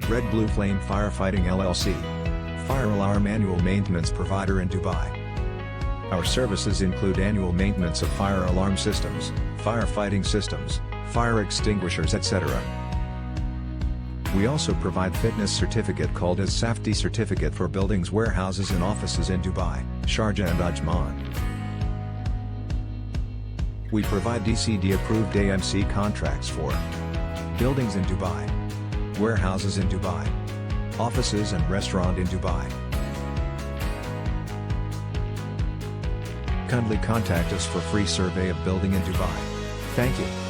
Red Blue Flame Firefighting LLC. Fire alarm annual maintenance provider in Dubai. Our services include annual maintenance of fire alarm systems, firefighting systems, fire extinguishers, etc. We also provide fitness certificate called as safety certificate for buildings, warehouses and offices in Dubai, Sharjah and Ajman. We provide DCD approved AMC contracts for buildings in Dubai, warehouses in Dubai, offices and restaurant in Dubai. Kindly contact us for free survey of building in Dubai. Thank you.